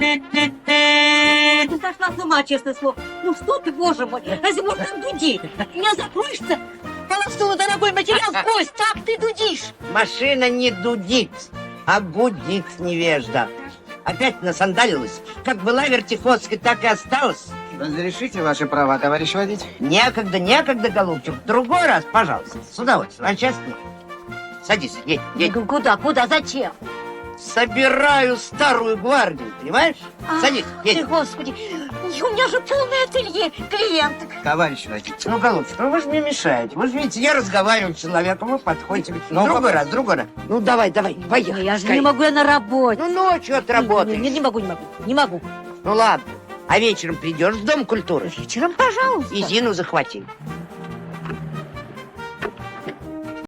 Ты сошла с ума, честное слово. Ну что ты, боже мой, разве можно дудить? Не закроешься? Полосу, дорогой материал, брось, так ты дудишь. Машина не дудит, а гудит, невежда. Опять насандалилась. Как была вертихвостской, так и осталась. Разрешите ваши права, товарищ водитель? Некогда, голубчик. Другой раз, пожалуйста. С удовольствием. А сейчас нет. Садись, едь. Куда, зачем? Собираю старую гвардию, понимаешь? Садись, Ты, едь. господи, у меня же полное ателье клиенток. Товарищ водитель. Ну, голубчик, ну вы же мне мешаете. Вы же видите, я разговариваю с человеком, вы подходите. Другой раз. Ну, давай, поехали. Я же не могу, я на работе. Ну, ночью отработаешь. Не могу. Ну, ладно. А вечером придешь в Дом культуры? Вечером, пожалуйста. И Зину захвати.